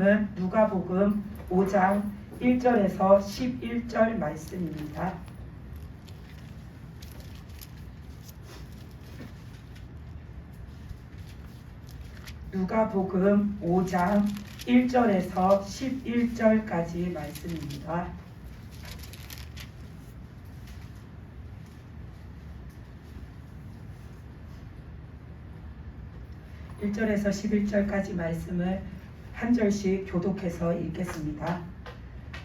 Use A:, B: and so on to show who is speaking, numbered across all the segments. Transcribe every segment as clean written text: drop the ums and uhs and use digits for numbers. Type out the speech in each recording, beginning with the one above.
A: 은 누가복음 5장 1절에서 11절 말씀입니다. 누가복음 5장 1절에서 11절까지 말씀입니다. (1절에서 11절까지) 말씀을 한 절씩 교독해서 읽겠습니다.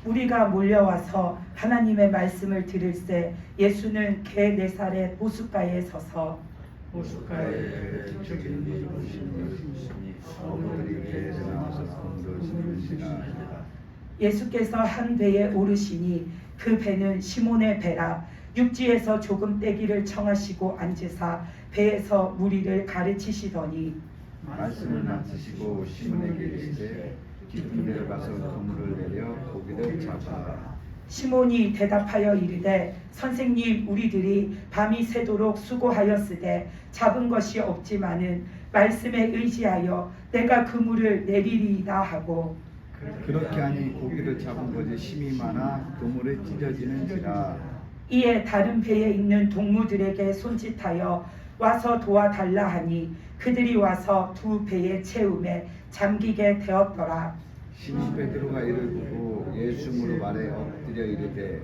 A: 무리가 몰려와서 하나님의 말씀을 들을새 예수는 게네사렛 호숫가에 서서
B: 호숫가에 죽인 이를 보시니 어머니 배에서 나와서 공도를 심으시니라.
A: 예수께서 한 배에 오르시니 그 배는 시몬의 배라. 육지에서 조금 떼기를 청하시고 앉으사 배에서 무리를 가르치시더니
B: 말씀을 마치시고 시몬에게 이르시되 깊은 데로 가서 그물을 내려 고기를 잡아.
A: 시몬이 대답하여 이르되 선생님, 우리들이 밤이 새도록 수고하였으되 잡은 것이 없지만은 말씀에 의지하여 내가 그물을 내리리이다 하고,
B: 그렇게 하니 고기를 잡은 것이 심이 많아 그물에 찢어지는지라.
A: 이에 다른 배에 있는 동무들에게 손짓하여 와서 도와달라 하니 그들이 와서 두 배의 채움에 잠기게 되었더라.
B: 시몬 베드로가 이를 보고 예수 무릎 아래 엎드려 이르되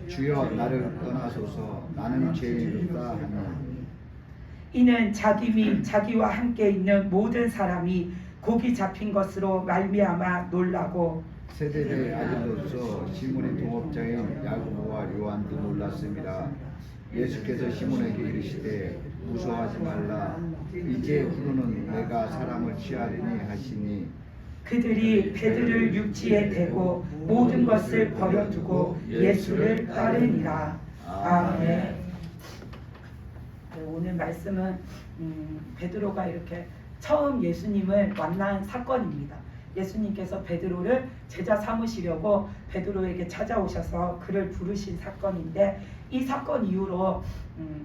B: 주여 나를 떠나소서 나는 죄인이다 하니,
A: 이는 자기 및 자기와 함께 있는 모든 사람이 고기 잡힌 것으로 말미암아 놀라고
B: 세대의 아들로서 시몬의 동업자인 야고보와 요한도 놀랐습니다. 예수께서 시몬에게 이르시되 무서워하지 말라. 이제 후로는 내가 사람을 취하리니 하시니,
A: 그들이 배들을 육지에 대고 모든 것을 버려두고 예수를 따르니라. 아멘. 네, 오늘 말씀은 베드로가 이렇게 처음 예수님을 만난 사건입니다. 예수님께서 베드로를 제자 삼으시려고 베드로에게 찾아오셔서 그를 부르신 사건인데, 이 사건 이후로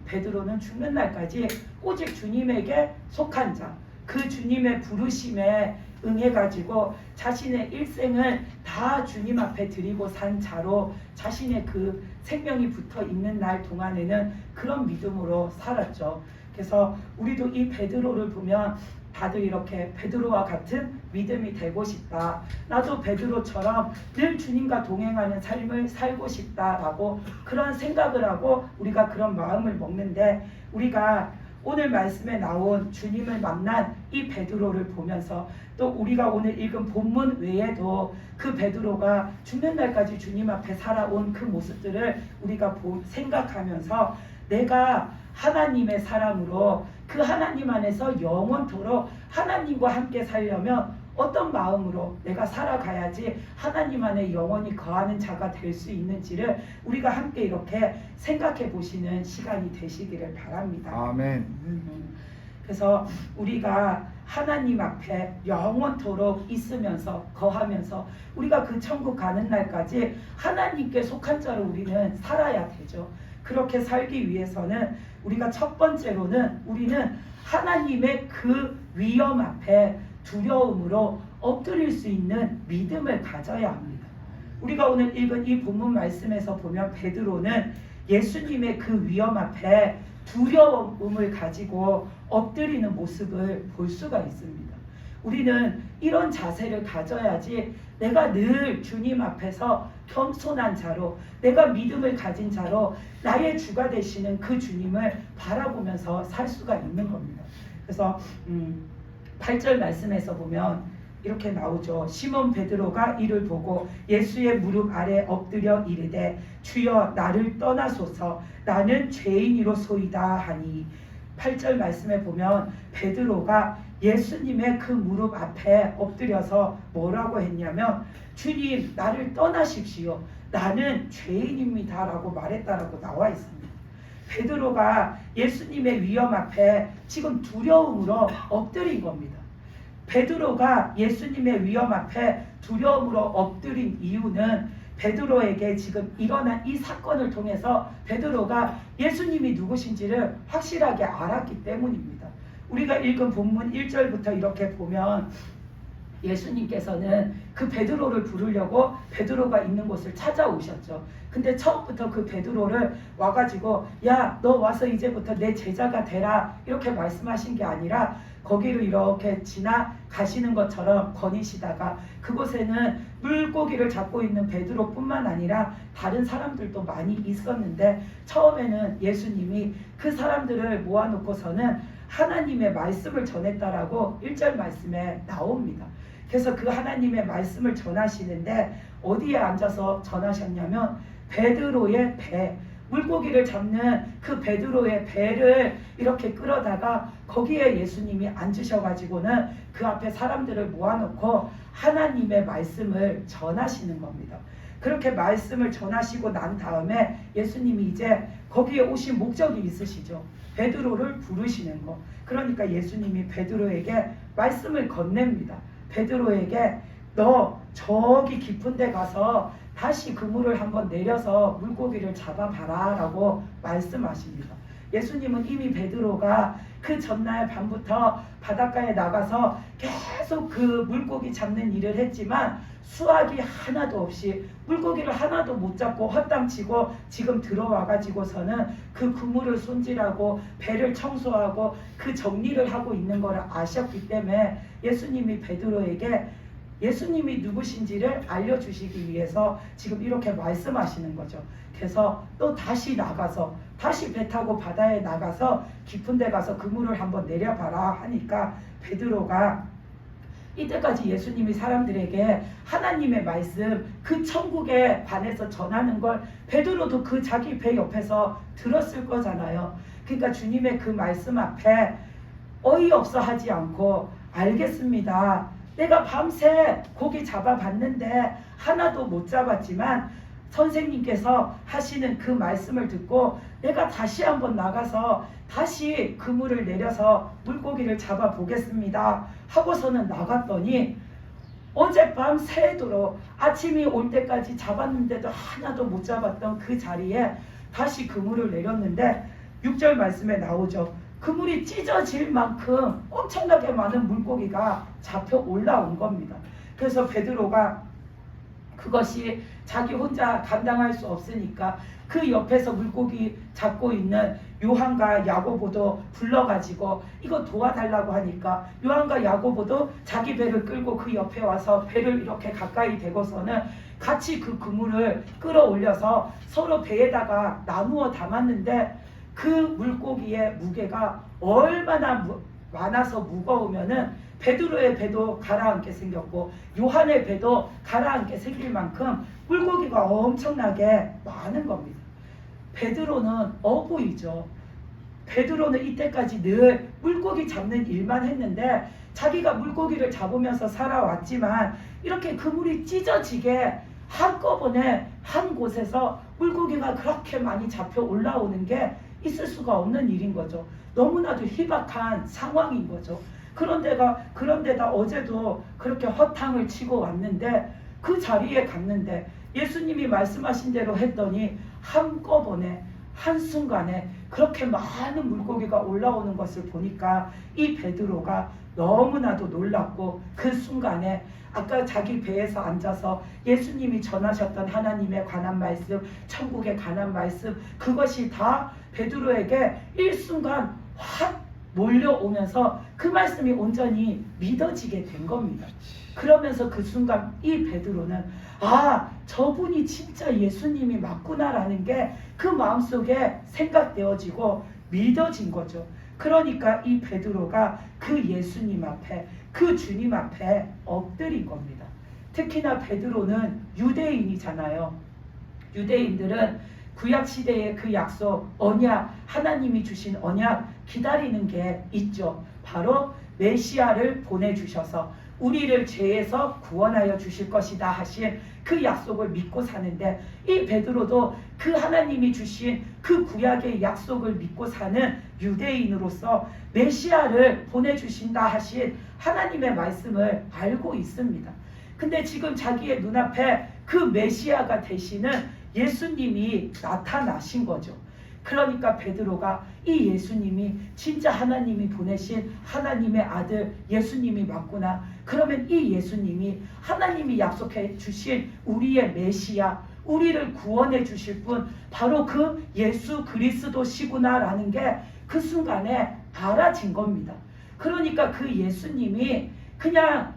A: 베드로는 죽는 날까지 오직 주님에게 속한 자, 그 주님의 부르심에 응해가지고 자신의 일생을 다 주님 앞에 드리고 산 자로 자신의 그 생명이 붙어 있는 날 동안에는 그런 믿음으로 살았죠. 그래서 우리도 이 베드로를 보면 다들 이렇게 베드로와 같은 믿음이 되고 싶다, 나도 베드로처럼 늘 주님과 동행하는 삶을 살고 싶다라고 그런 생각을 하고 우리가 그런 마음을 먹는데, 우리가 오늘 말씀에 나온 주님을 만난 이 베드로를 보면서 또 우리가 오늘 읽은 본문 외에도 그 베드로가 죽는 날까지 주님 앞에 살아온 그 모습들을 우리가 생각하면서 내가 하나님의 사람으로 그 하나님 안에서 영원토록 하나님과 함께 살려면 어떤 마음으로 내가 살아가야지 하나님 안에 영원히 거하는 자가 될 수 있는지를 우리가 함께 이렇게 생각해 보시는 시간이 되시기를 바랍니다.
B: 아멘.
A: 그래서 우리가 하나님 앞에 영원토록 있으면서 거하면서 우리가 그 천국 가는 날까지 하나님께 속한 자로 우리는 살아야 되죠. 그렇게 살기 위해서는 우리가 첫 번째로는 우리는 하나님의 그 위험 앞에 두려움으로 엎드릴 수 있는 믿음을 가져야 합니다. 우리가 오늘 읽은 이 본문 말씀에서 보면 베드로는 예수님의 그 위험 앞에 두려움을 가지고 엎드리는 모습을 볼 수가 있습니다. 우리는 이런 자세를 가져야지 내가 늘 주님 앞에서 겸손한 자로, 내가 믿음을 가진 자로 나의 주가 되시는 그 주님을 바라보면서 살 수가 있는 겁니다. 그래서 8절 말씀에서 보면 이렇게 나오죠. 시몬 베드로가 이를 보고 예수의 무릎 아래 엎드려 이르되 주여 나를 떠나소서 나는 죄인이로소이다 하니, 8절 말씀에 보면 베드로가 예수님의 그 무릎 앞에 엎드려서 뭐라고 했냐면 주님 나를 떠나십시오, 나는 죄인입니다 라고 말했다라고 나와 있습니다. 베드로가 예수님의 위험 앞에 지금 두려움으로 엎드린 겁니다. 베드로가 예수님의 위험 앞에 두려움으로 엎드린 이유는 베드로에게 지금 일어난 이 사건을 통해서 베드로가 예수님이 누구신지를 확실하게 알았기 때문입니다. 우리가 읽은 본문 1절부터 이렇게 보면 예수님께서는 그 베드로를 부르려고 베드로가 있는 곳을 찾아오셨죠. 근데 처음부터 그 베드로를 와가지고 야, 너 와서 이제부터 내 제자가 되라 이렇게 말씀하신 게 아니라 거기를 이렇게 지나가시는 것처럼 거니시다가 그곳에는 물고기를 잡고 있는 베드로뿐만 아니라 다른 사람들도 많이 있었는데 처음에는 예수님이 그 사람들을 모아놓고서는 하나님의 말씀을 전했다라고 1절 말씀에 나옵니다. 그래서 그 하나님의 말씀을 전하시는데 어디에 앉아서 전하셨냐면 베드로의 배, 물고기를 잡는 그 베드로의 배를 이렇게 끌어다가 거기에 예수님이 앉으셔가지고는 그 앞에 사람들을 모아놓고 하나님의 말씀을 전하시는 겁니다. 그렇게 말씀을 전하시고 난 다음에 예수님이 이제 거기에 오신 목적이 있으시죠. 베드로를 부르시는 거. 그러니까 예수님이 베드로에게 말씀을 건넵니다. 베드로에게 너 저기 깊은 데 가서 다시 그물을 한번 내려서 물고기를 잡아봐라 라고 말씀하십니다. 예수님은 이미 베드로가 그 전날 밤부터 바닷가에 나가서 계속 그 물고기 잡는 일을 했지만 수확이 하나도 없이 물고기를 하나도 못 잡고 헛땅치고 지금 들어와가지고서는 그 그물을 손질하고 배를 청소하고 그 정리를 하고 있는 것을 아셨기 때문에 예수님이 베드로에게 예수님이 누구신지를 알려주시기 위해서 지금 이렇게 말씀하시는 거죠. 그래서 또 다시 나가서 다시 배 타고 바다에 나가서 깊은 데 가서 그물을 한번 내려봐라 하니까 베드로가 이때까지 예수님이 사람들에게 하나님의 말씀 그 천국에 관해서 전하는 걸 베드로도 그 자기 배 옆에서 들었을 거잖아요. 그러니까 주님의 그 말씀 앞에 어이없어 하지 않고 알겠습니다. 내가 밤새 고기 잡아봤는데 하나도 못 잡았지만 선생님께서 하시는 그 말씀을 듣고 내가 다시 한번 나가서 다시 그물을 내려서 물고기를 잡아보겠습니다 하고서는 나갔더니 어젯밤 새도록 아침이 올 때까지 잡았는데도 하나도 못 잡았던 그 자리에 다시 그물을 내렸는데 6절 말씀에 나오죠. 그물이 찢어질 만큼 엄청나게 많은 물고기가 잡혀 올라온 겁니다. 그래서 베드로가 그것이 자기 혼자 감당할 수 없으니까 그 옆에서 물고기 잡고 있는 요한과 야고보도 불러가지고 이거 도와달라고 하니까 요한과 야고보도 자기 배를 끌고 그 옆에 와서 배를 이렇게 가까이 대고서는 같이 그 그물을 끌어올려서 서로 배에다가 나누어 담았는데 그 물고기의 무게가 얼마나 많아서 무거우면은 베드로의 배도 가라앉게 생겼고 요한의 배도 가라앉게 생길 만큼 물고기가 엄청나게 많은 겁니다. 베드로는 어부이죠. 베드로는 이때까지 늘 물고기 잡는 일만 했는데 자기가 물고기를 잡으면서 살아왔지만 이렇게 그물이 찢어지게 한꺼번에 한 곳에서 물고기가 그렇게 많이 잡혀 올라오는 게 있을 수가 없는 일인 거죠. 너무나도 희박한 상황인 거죠. 그런데다 어제도 그렇게 허탕을 치고 왔는데 그 자리에 갔는데 예수님이 말씀하신 대로 했더니 한꺼번에 한순간에 그렇게 많은 물고기가 올라오는 것을 보니까 이 베드로가 너무나도 놀랐고 그 순간에 아까 자기 배에서 앉아서 예수님이 전하셨던 하나님에 관한 말씀, 천국에 관한 말씀 그것이 다 베드로에게 일순간 확 몰려오면서 그 말씀이 온전히 믿어지게 된 겁니다. 그러면서 그 순간 이 베드로는 아, 저분이 진짜 예수님이 맞구나라는 게 그 마음속에 생각되어지고 믿어진 거죠. 그러니까 이 베드로가 그 예수님 앞에 그 주님 앞에 엎드린 겁니다. 특히나 베드로는 유대인이잖아요. 유대인들은 구약시대의 그 약속, 언약, 하나님이 주신 언약 기다리는 게 있죠. 바로 메시아를 보내주셔서 우리를 죄에서 구원하여 주실 것이다 하신 그 약속을 믿고 사는데 이 베드로도 그 하나님이 주신 그 구약의 약속을 믿고 사는 유대인으로서 메시아를 보내주신다 하신 하나님의 말씀을 알고 있습니다. 근데 지금 자기의 눈앞에 그 메시아가 되시는 예수님이 나타나신 거죠. 그러니까 베드로가 이 예수님이 진짜 하나님이 보내신 하나님의 아들 예수님이 맞구나. 그러면 이 예수님이 하나님이 약속해 주신 우리의 메시아, 우리를 구원해 주실 분, 바로 그 예수 그리스도시구나라는 게 그 순간에 알아진 겁니다. 그러니까 그 예수님이 그냥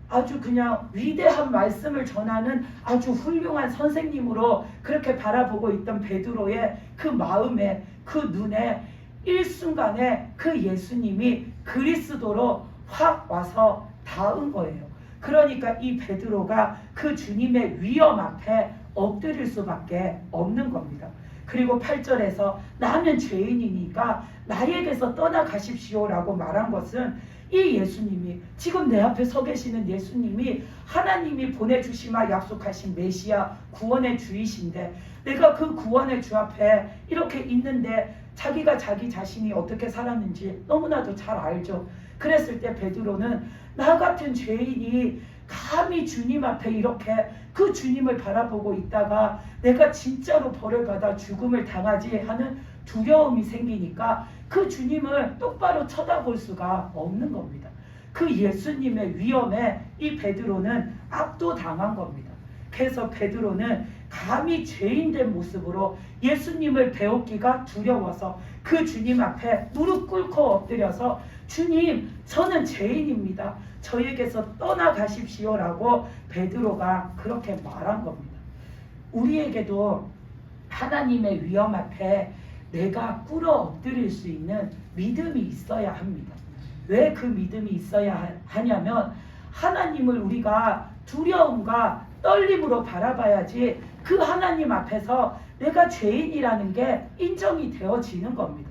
A: 아주 그냥 위대한 말씀을 전하는 아주 훌륭한 선생님으로 그렇게 바라보고 있던 베드로의 그 마음에, 그 눈에 일순간에 그 예수님이 그리스도로 확 와서 닿은 거예요. 그러니까 이 베드로가 그 주님의 위엄 앞에 엎드릴 수밖에 없는 겁니다. 그리고 8절에서 나는 죄인이니까 나에게서 떠나가십시오라고 말한 것은 이 예수님이, 지금 내 앞에 서 계시는 예수님이 하나님이 보내주시마 약속하신 메시아 구원의 주이신데, 내가 그 구원의 주 앞에 이렇게 있는데 자기가 자기 자신이 어떻게 살았는지 너무나도 잘 알죠. 그랬을 때 베드로는 나 같은 죄인이 감히 주님 앞에 이렇게 그 주님을 바라보고 있다가 내가 진짜로 벌을 받아 죽음을 당하지 하는 두려움이 생기니까 그 주님을 똑바로 쳐다볼 수가 없는 겁니다. 그 예수님의 위엄에 이 베드로는 압도당한 겁니다. 그래서 베드로는 감히 죄인된 모습으로 예수님을 배웠기가 두려워서 그 주님 앞에 무릎 꿇고 엎드려서 주님, 저는 죄인입니다. 저에게서 떠나가십시오라고 베드로가 그렇게 말한 겁니다. 우리에게도 하나님의 위엄 앞에 내가 꿇어 엎드릴 수 있는 믿음이 있어야 합니다. 왜 그 믿음이 있어야 하냐면 하나님을 우리가 두려움과 떨림으로 바라봐야지 그 하나님 앞에서 내가 죄인이라는 게 인정이 되어지는 겁니다.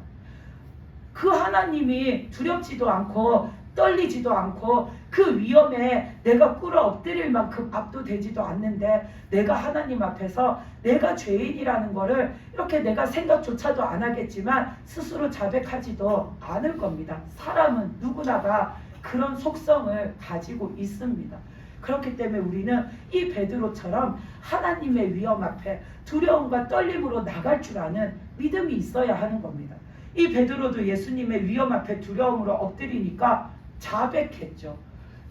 A: 그 하나님이 두렵지도 않고 떨리지도 않고 그 위험에 내가 꿇어 엎드릴 만큼 압도되지도 않는데 내가 하나님 앞에서 내가 죄인이라는 거를 이렇게 내가 생각조차도 안 하겠지만 스스로 자백하지도 않을 겁니다. 사람은 누구나가 그런 속성을 가지고 있습니다. 그렇기 때문에 우리는 이 베드로처럼 하나님의 위험 앞에 두려움과 떨림으로 나갈 줄 아는 믿음이 있어야 하는 겁니다. 이 베드로도 예수님의 위험 앞에 두려움으로 엎드리니까 자백했죠.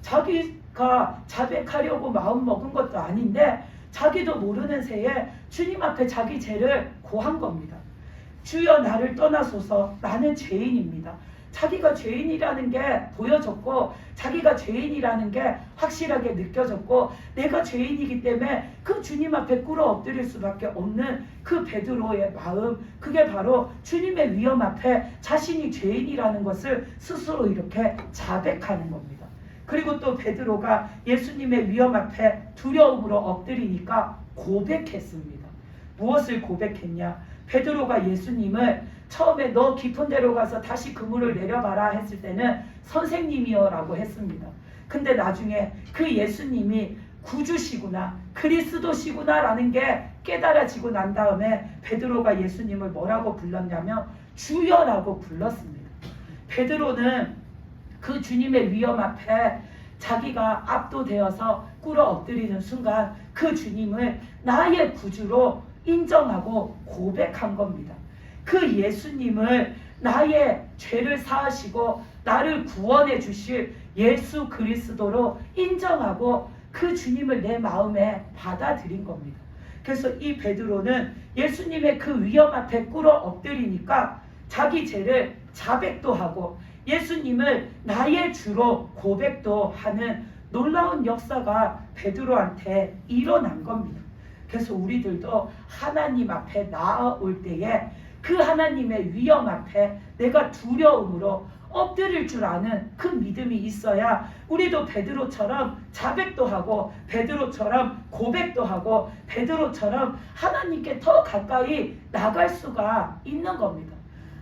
A: 자기가 자백하려고 마음 먹은 것도 아닌데 자기도 모르는 새에 주님 앞에 자기 죄를 고한 겁니다. 주여 나를 떠나소서 나는 죄인입니다. 자기가 죄인이라는 게 보여졌고 자기가 죄인이라는 게 확실하게 느껴졌고 내가 죄인이기 때문에 그 주님 앞에 꿇어 엎드릴 수밖에 없는 그 베드로의 마음, 그게 바로 주님의 위엄 앞에 자신이 죄인이라는 것을 스스로 이렇게 자백하는 겁니다. 그리고 또 베드로가 예수님의 위엄 앞에 두려움으로 엎드리니까 고백했습니다. 무엇을 고백했냐? 베드로가 예수님을 처음에 너 깊은 데로 가서 다시 그물을 내려봐라 했을 때는 선생님이여 라고 했습니다. 근데 나중에 그 예수님이 구주시구나, 그리스도시구나 라는 게 깨달아지고 난 다음에 베드로가 예수님을 뭐라고 불렀냐면 주여라고 불렀습니다. 베드로는 그 주님의 위엄 앞에 자기가 압도되어서 꿇어 엎드리는 순간 그 주님을 나의 구주로 인정하고 고백한 겁니다. 그 예수님을 나의 죄를 사하시고 나를 구원해 주실 예수 그리스도로 인정하고 그 주님을 내 마음에 받아들인 겁니다. 그래서 이 베드로는 예수님의 그 위엄 앞에 꿇어 엎드리니까 자기 죄를 자백도 하고 예수님을 나의 주로 고백도 하는 놀라운 역사가 베드로한테 일어난 겁니다. 그래서 우리들도 하나님 앞에 나아올 때에 그 하나님의 위엄 앞에 내가 두려움으로 엎드릴 줄 아는 그 믿음이 있어야 우리도 베드로처럼 자백도 하고 베드로처럼 고백도 하고 베드로처럼 하나님께 더 가까이 나갈 수가 있는 겁니다.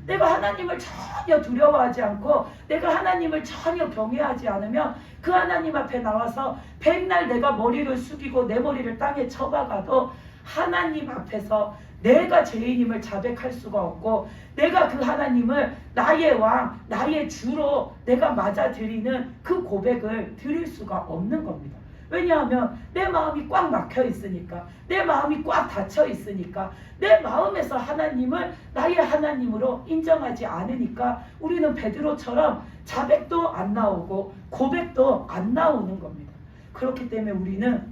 A: 내가 하나님을 전혀 두려워하지 않고 내가 하나님을 전혀 경외하지 않으면 그 하나님 앞에 나와서 백날 내가 머리를 숙이고 내 머리를 땅에 쳐박아도 하나님 앞에서 내가 죄인임을 자백할 수가 없고 내가 그 하나님을 나의 왕, 나의 주로 내가 맞아들이는 그 고백을 드릴 수가 없는 겁니다. 왜냐하면 내 마음이 꽉 막혀 있으니까, 내 마음이 꽉 닫혀 있으니까, 내 마음에서 하나님을 나의 하나님으로 인정하지 않으니까 우리는 베드로처럼 자백도 안 나오고 고백도 안 나오는 겁니다. 그렇기 때문에 우리는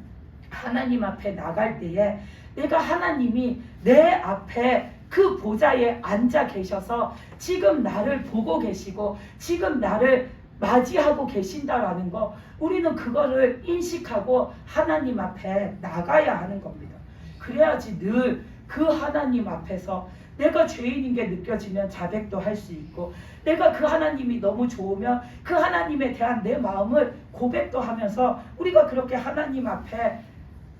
A: 하나님 앞에 나갈 때에 내가 하나님이 내 앞에 그 보좌에 앉아 계셔서 지금 나를 보고 계시고 지금 나를 맞이하고 계신다라는 거, 우리는 그거를 인식하고 하나님 앞에 나가야 하는 겁니다. 그래야지 늘 그 하나님 앞에서 내가 죄인인 게 느껴지면 자백도 할 수 있고, 내가 그 하나님이 너무 좋으면 그 하나님에 대한 내 마음을 고백도 하면서 우리가 그렇게 하나님 앞에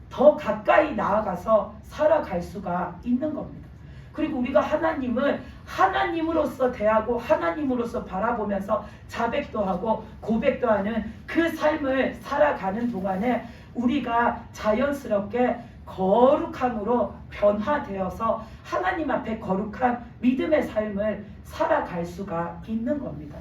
A: 더 가까이 나아가서 살아갈 수가 있는 겁니다. 그리고 우리가 하나님을 하나님으로서 대하고 하나님으로서 바라보면서 자백도 하고 고백도 하는 그 삶을 살아가는 동안에 우리가 자연스럽게 거룩함으로 변화되어서 하나님 앞에 거룩한 믿음의 삶을 살아갈 수가 있는 겁니다.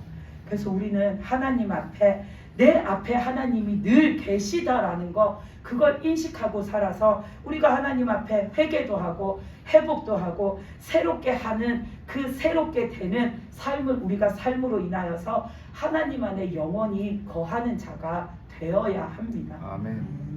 A: 그래서 우리는 하나님 앞에, 내 앞에 하나님이 늘 계시다라는 거, 그걸 인식하고 살아서 우리가 하나님 앞에 회개도 하고 회복도 하고 새롭게 하는, 그 새롭게 되는 삶을 우리가 삶으로 인하여서 하나님 안에 영원히 거하는 자가 되어야 합니다.
B: 아멘.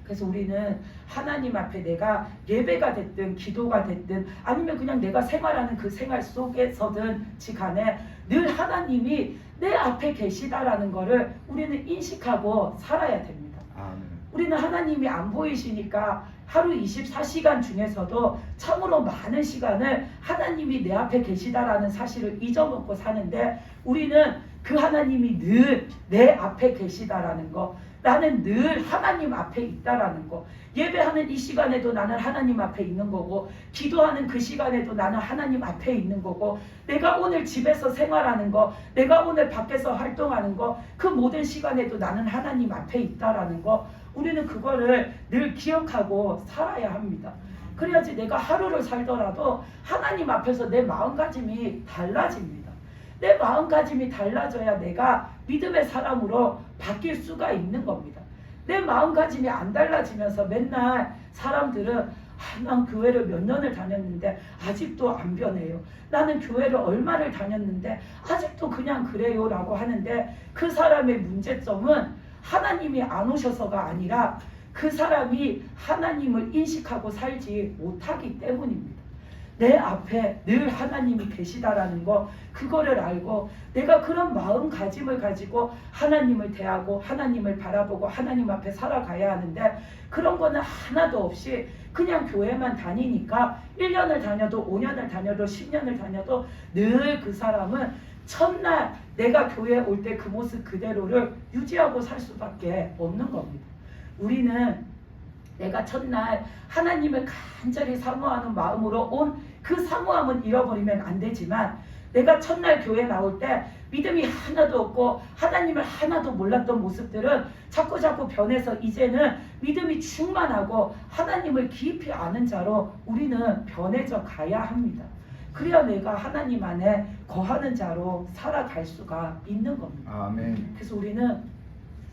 A: 그래서 우리는 하나님 앞에 내가 예배가 됐든 기도가 됐든 아니면 그냥 내가 생활하는 그 생활 속에서든지 간에 늘 하나님이 내 앞에 계시다라는 것을 우리는 인식하고 살아야 됩니다.
B: 아멘.
A: 우리는 하나님이 안 보이시니까 하루 24시간 중에서도 참으로 많은 시간을 하나님이 내 앞에 계시다라는 사실을 잊어먹고 사는데, 우리는 그 하나님이 늘 내 앞에 계시다라는 거, 나는 늘 하나님 앞에 있다라는 거, 예배하는 이 시간에도 나는 하나님 앞에 있는 거고, 기도하는 그 시간에도 나는 하나님 앞에 있는 거고, 내가 오늘 집에서 생활하는 거, 내가 오늘 밖에서 활동하는 거, 그 모든 시간에도 나는 하나님 앞에 있다라는 거, 우리는 그거를 늘 기억하고 살아야 합니다. 그래야지 내가 하루를 살더라도 하나님 앞에서 내 마음가짐이 달라집니다. 내 마음가짐이 달라져야 내가 믿음의 사람으로 바뀔 수가 있는 겁니다. 내 마음가짐이 안 달라지면서 맨날 사람들은 난 교회를 몇 년을 다녔는데 아직도 안 변해요. 나는 교회를 얼마를 다녔는데 아직도 그냥 그래요 라고 하는데, 그 사람의 문제점은 하나님이 안 오셔서가 아니라 그 사람이 하나님을 인식하고 살지 못하기 때문입니다. 내 앞에 늘 하나님이 계시다라는 거, 그거를 알고 내가 그런 마음가짐을 가지고 하나님을 대하고 하나님을 바라보고 하나님 앞에 살아가야 하는데, 그런 거는 하나도 없이 그냥 교회만 다니니까 1년을 다녀도 5년을 다녀도 10년을 다녀도 늘 그 사람은 첫날 내가 교회에 올 때 그 모습 그대로를 유지하고 살 수밖에 없는 겁니다. 우리는 내가 첫날 하나님을 간절히 사모하는 마음으로 온 그 사모함은 잃어버리면 안 되지만, 내가 첫날 교회 나올 때 믿음이 하나도 없고 하나님을 하나도 몰랐던 모습들은 자꾸 변해서 이제는 믿음이 충만하고 하나님을 깊이 아는 자로 우리는 변해져 가야 합니다. 그래야 내가 하나님 안에 거하는 자로 살아갈 수가 있는 겁니다.
B: 아멘.
A: 그래서 우리는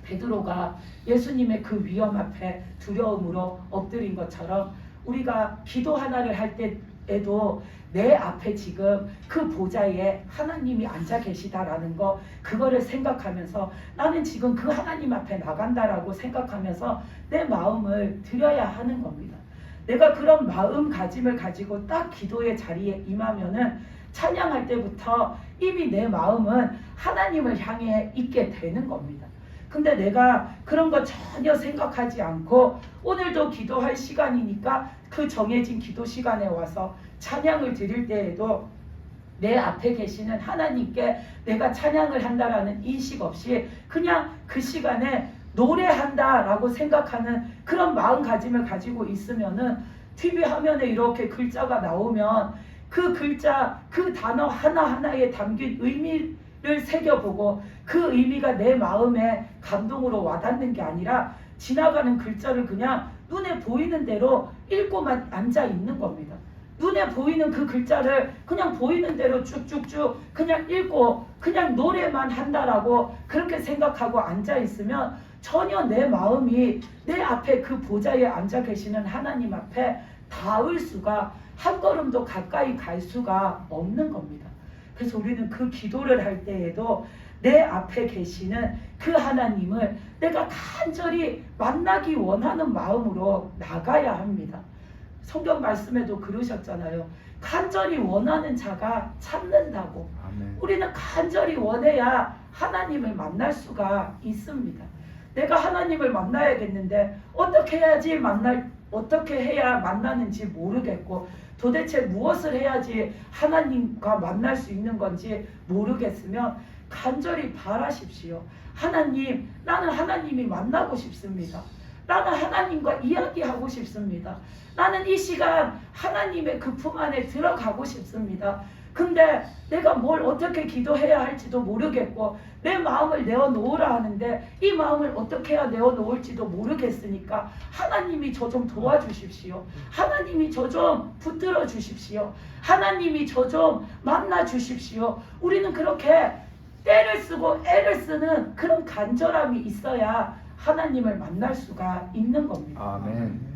A: 베드로가 예수님의 그 위험 앞에 두려움으로 엎드린 것처럼, 우리가 기도 하나를 할 때에도 내 앞에 지금 그 보좌에 하나님이 앉아 계시다라는 거, 그거를 생각하면서 나는 지금 그 하나님 앞에 나간다라고 생각하면서 내 마음을 드려야 하는 겁니다. 내가 그런 마음가짐을 가지고 딱 기도의 자리에 임하면은 찬양할 때부터 이미 내 마음은 하나님을 향해 있게 되는 겁니다. 근데 내가 그런 거 전혀 생각하지 않고 오늘도 기도할 시간이니까 그 정해진 기도 시간에 와서 찬양을 드릴 때에도 내 앞에 계시는 하나님께 내가 찬양을 한다라는 인식 없이 그냥 그 시간에 노래한다라고 생각하는 그런 마음가짐을 가지고 있으면은 TV 화면에 이렇게 글자가 나오면 그 글자, 그 단어 하나하나에 담긴 의미를 새겨보고 그 의미가 내 마음에 감동으로 와닿는 게 아니라 지나가는 글자를 그냥 눈에 보이는 대로 읽고만 앉아 있는 겁니다. 눈에 보이는 그 글자를 그냥 보이는 대로 쭉쭉쭉 그냥 읽고 그냥 노래만 한다라고 그렇게 생각하고 앉아 있으면 전혀 내 마음이 내 앞에 그 보좌에 앉아 계시는 하나님 앞에 닿을 수가, 한 걸음도 가까이 갈 수가 없는 겁니다. 그래서 우리는 그 기도를 할 때에도 내 앞에 계시는 그 하나님을 내가 간절히 만나기 원하는 마음으로 나가야 합니다. 성경 말씀에도 그러셨잖아요. 간절히 원하는 자가 찾는다고.
B: 아멘.
A: 우리는 간절히 원해야 하나님을 만날 수가 있습니다. 내가 하나님을 만나야겠는데 어떻게 해야 만나는지 모르겠고, 도대체 무엇을 해야지 하나님과 만날 수 있는 건지 모르겠으면 간절히 바라십시오. 하나님, 나는 하나님이 만나고 싶습니다. 나는 하나님과 이야기하고 싶습니다. 나는 이 시간 하나님의 그 품 안에 들어가고 싶습니다. 근데 내가 뭘 어떻게 기도해야 할지도 모르겠고, 내 마음을 내어놓으라 하는데 이 마음을 어떻게 해야 내어놓을지도 모르겠으니까 하나님이 저 좀 도와주십시오. 하나님이 저 좀 붙들어 주십시오. 하나님이 저 좀 만나 주십시오. 우리는 그렇게 때를 쓰고 애를 쓰는 그런 간절함이 있어야 하나님을 만날 수가 있는 겁니다.
B: 아멘.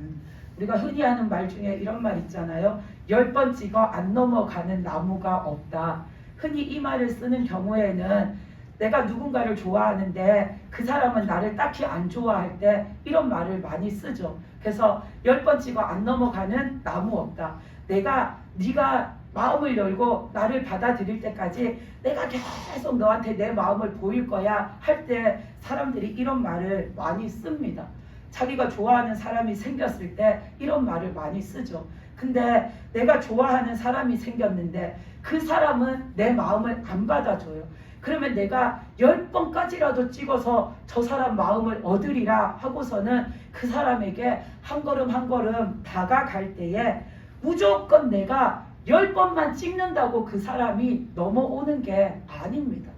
A: 우리가 흔히 하는 말 중에 이런 말 있잖아요. 10번 찍어 안 넘어가는 나무가 없다. 흔히 이 말을 쓰는 경우에는 내가 누군가를 좋아하는데 그 사람은 나를 딱히 안 좋아할 때 이런 말을 많이 쓰죠. 그래서 10번 찍어 안 넘어가는 나무 없다. 네가 마음을 열고 나를 받아들일 때까지 내가 계속 너한테 내 마음을 보일 거야 할 때 사람들이 이런 말을 많이 씁니다. 자기가 좋아하는 사람이 생겼을 때 이런 말을 많이 쓰죠. 근데 내가 좋아하는 사람이 생겼는데 그 사람은 내 마음을 안 받아줘요. 그러면 내가 10번까지라도 찍어서 저 사람 마음을 얻으리라 하고서는 그 사람에게 한 걸음 한 걸음 다가갈 때에 무조건 내가 10번만 찍는다고 그 사람이 넘어오는 게 아닙니다.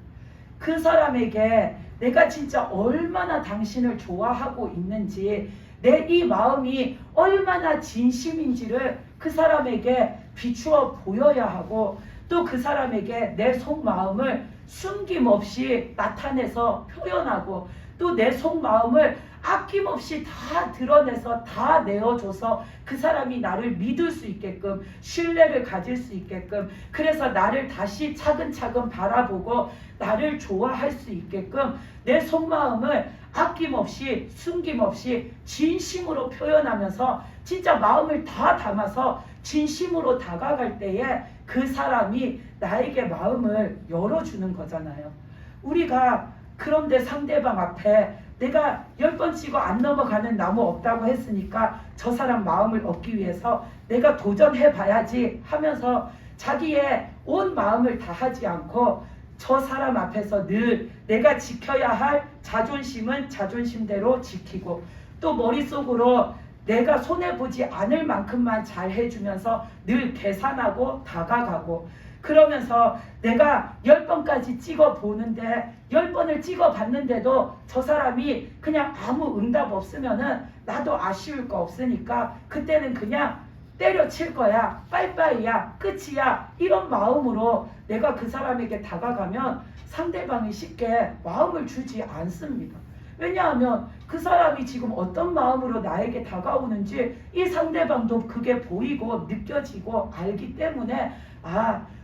A: 그 사람에게 내가 진짜 얼마나 당신을 좋아하고 있는지, 내 이 마음이 얼마나 진심인지를 그 사람에게 비추어 보여야 하고, 또 그 사람에게 내 속마음을 숨김없이 나타내서 표현하고, 또 내 속마음을 아낌없이 다 드러내서 다 내어줘서 그 사람이 나를 믿을 수 있게끔, 신뢰를 가질 수 있게끔, 그래서 나를 다시 차근차근 바라보고 나를 좋아할 수 있게끔 내 속마음을 아낌없이 숨김없이 진심으로 표현하면서 진짜 마음을 다 담아서 진심으로 다가갈 때에 그 사람이 나에게 마음을 열어주는 거잖아요. 우리가 그런데 상대방 앞에 내가 10번 치고 안 넘어가는 나무 없다고 했으니까 저 사람 마음을 얻기 위해서 내가 도전해봐야지 하면서 자기의 온 마음을 다하지 않고 저 사람 앞에서 늘 내가 지켜야 할 자존심은 자존심대로 지키고, 또 머릿속으로 내가 손해보지 않을 만큼만 잘 해주면서 늘 계산하고 다가가고, 그러면서 내가 10번까지 찍어보는데 10번을 찍어봤는데도 저 사람이 그냥 아무 응답 없으면은 나도 아쉬울 거 없으니까 그때는 그냥 때려칠 거야, 빠이빠이야, 끝이야, 이런 마음으로 내가 그 사람에게 다가가면 상대방이 쉽게 마음을 주지 않습니다. 왜냐하면 그 사람이 지금 어떤 마음으로 나에게 다가오는지 이 상대방도 그게 보이고 느껴지고 알기 때문에,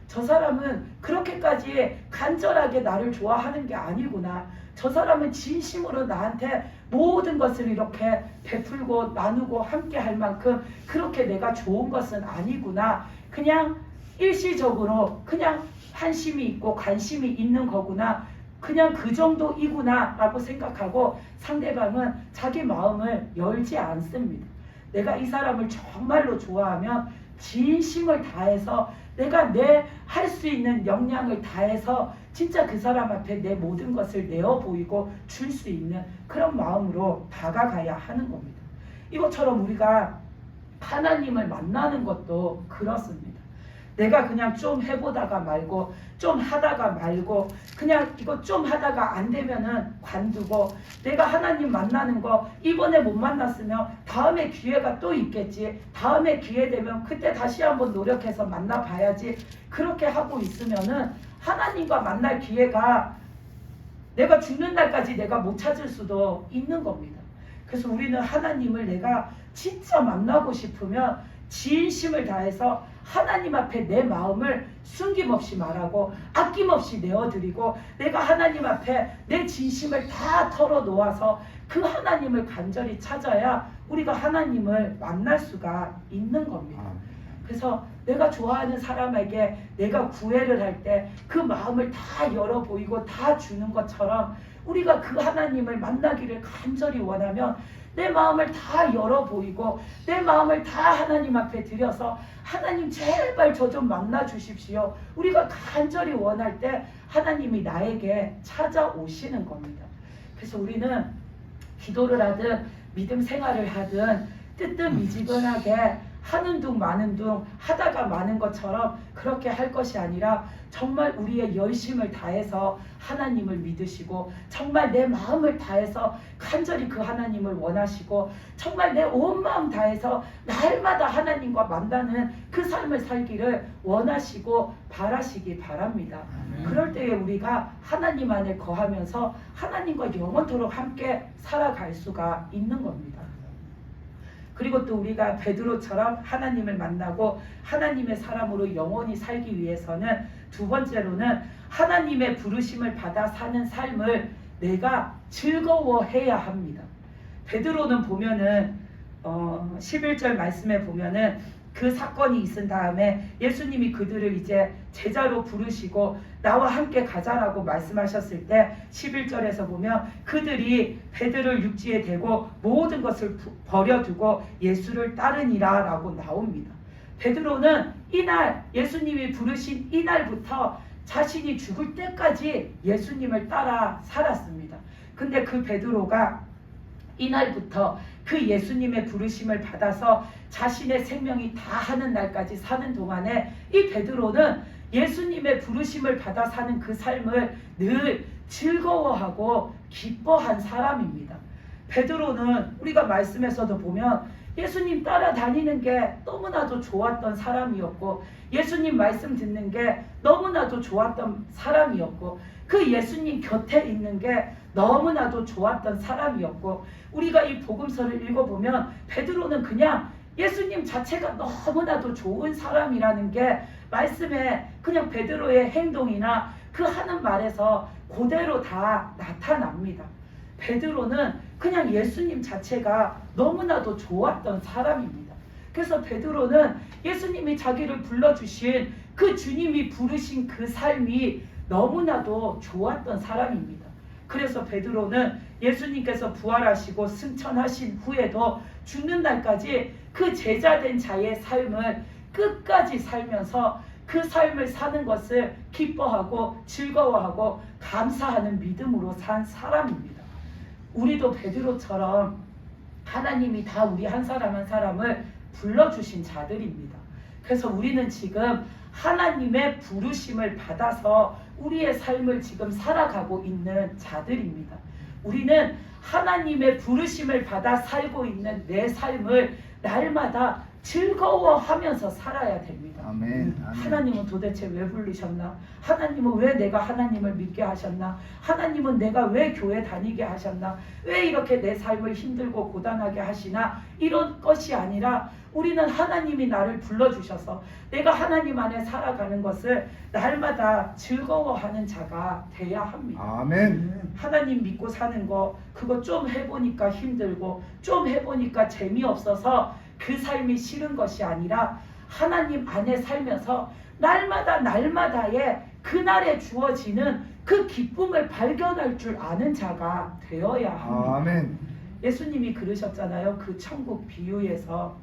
A: 저 사람은 그렇게까지 간절하게 나를 좋아하는 게 아니구나. 저 사람은 진심으로 나한테 모든 것을 이렇게 베풀고 나누고 함께 할 만큼 그렇게 내가 좋은 것은 아니구나. 그냥 일시적으로 그냥 한심이 있고 관심이 있는 거구나. 그냥 그 정도이구나 라고 생각하고 상대방은 자기 마음을 열지 않습니다. 내가 이 사람을 정말로 좋아하면 진심을 다해서 내가 내 할 수 있는 역량을 다해서 진짜 그 사람 앞에 내 모든 것을 내어 보이고 줄 수 있는 그런 마음으로 다가가야 하는 겁니다. 이것처럼 우리가 하나님을 만나는 것도 그렇습니다. 내가 그냥 좀 해보다가 말고, 좀 하다가 말고, 그냥 이거 좀 하다가 안 되면은 관두고, 내가 하나님 만나는 거 이번에 못 만났으면 다음에 기회가 또 있겠지, 다음에 기회 되면 그때 다시 한번 노력해서 만나봐야지, 그렇게 하고 있으면은 하나님과 만날 기회가 내가 죽는 날까지 내가 못 찾을 수도 있는 겁니다. 그래서 우리는 하나님을 내가 진짜 만나고 싶으면 진심을 다해서 하나님 앞에 내 마음을 숨김없이 말하고 아낌없이 내어드리고 내가 하나님 앞에 내 진심을 다 털어놓아서 그 하나님을 간절히 찾아야 우리가 하나님을 만날 수가 있는 겁니다. 그래서 내가 좋아하는 사람에게 내가 구애를 할 때 그 마음을 다 열어 보이고 다 주는 것처럼 우리가 그 하나님을 만나기를 간절히 원하면 내 마음을 다 열어 보이고 내 마음을 다 하나님 앞에 드려서 하나님 제발 저 좀 만나 주십시오. 우리가 간절히 원할 때 하나님이 나에게 찾아오시는 겁니다. 그래서 우리는 기도를 하든 믿음 생활을 하든 뜨뜻미지근하게 하는 둥 마는 둥 하다가 마는 것처럼 그렇게 할 것이 아니라 정말 우리의 열심을 다해서 하나님을 믿으시고 정말 내 마음을 다해서 간절히 그 하나님을 원하시고 정말 내 온 마음 다해서 날마다 하나님과 만나는 그 삶을 살기를 원하시고 바라시기 바랍니다. 그럴 때에 우리가 하나님 안에 거하면서 하나님과 영원토록 함께 살아갈 수가 있는 겁니다. 그리고 또 우리가 베드로처럼 하나님을 만나고 하나님의 사람으로 영원히 살기 위해서는 두 번째로는 하나님의 부르심을 받아 사는 삶을 내가 즐거워해야 합니다. 베드로는 보면은 11절 말씀에 보면은 그 사건이 있은 다음에 예수님이 그들을 이제 제자로 부르시고 나와 함께 가자라고 말씀하셨을 때 11절에서 보면 그들이 베드로를 육지에 대고 모든 것을 버려두고 예수를 따르니라 라고 나옵니다. 베드로는 이날 예수님이 부르신 이날부터 자신이 죽을 때까지 예수님을 따라 살았습니다. 근데 그 베드로가 이날부터 그 예수님의 부르심을 받아서 자신의 생명이 다하는 날까지 사는 동안에 이 베드로는 예수님의 부르심을 받아 사는 그 삶을 늘 즐거워하고 기뻐한 사람입니다. 베드로는 우리가 말씀에서도 보면 예수님 따라다니는 게 너무나도 좋았던 사람이었고 예수님 말씀 듣는 게 너무나도 좋았던 사람이었고 그 예수님 곁에 있는 게 너무나도 좋았던 사람이었고 우리가 이 복음서를 읽어보면 베드로는 그냥 예수님 자체가 너무나도 좋은 사람이라는 게 말씀에 그냥 베드로의 행동이나 그 하는 말에서 그대로 다 나타납니다. 베드로는 그냥 예수님 자체가 너무나도 좋았던 사람입니다. 그래서 베드로는 예수님이 자기를 불러주신 그 주님이 부르신 그 삶이 너무나도 좋았던 사람입니다. 그래서 베드로는 예수님께서 부활하시고 승천하신 후에도 죽는 날까지 그 제자된 자의 삶을 끝까지 살면서 그 삶을 사는 것을 기뻐하고 즐거워하고 감사하는 믿음으로 산 사람입니다. 우리도 베드로처럼 하나님이 다 우리 한 사람 한 사람을 불러주신 자들입니다. 그래서 우리는 지금 하나님의 부르심을 받아서 우리의 삶을 지금 살아가고 있는 자들입니다. 우리는 하나님의 부르심을 받아 살고 있는 내 삶을 날마다 즐거워하면서 살아야 됩니다.
B: 아멘.
A: 하나님은 도대체 왜 부르셨나? 하나님은 왜 내가 하나님을 믿게 하셨나? 하나님은 내가 왜 교회 다니게 하셨나? 왜 이렇게 내 삶을 힘들고 고단하게 하시나? 이런 것이 아니라 우리는 하나님이 나를 불러주셔서 내가 하나님 안에 살아가는 것을 날마다 즐거워하는 자가 돼야 합니다.
B: 아멘.
A: 하나님 믿고 사는 거 그거 좀 해보니까 힘들고 좀 해보니까 재미없어서 그 삶이 싫은 것이 아니라 하나님 안에 살면서 날마다 날마다의 그날에 주어지는 그 기쁨을 발견할 줄 아는 자가 되어야 합니다.
B: 아멘.
A: 예수님이 그러셨잖아요. 그 천국 비유에서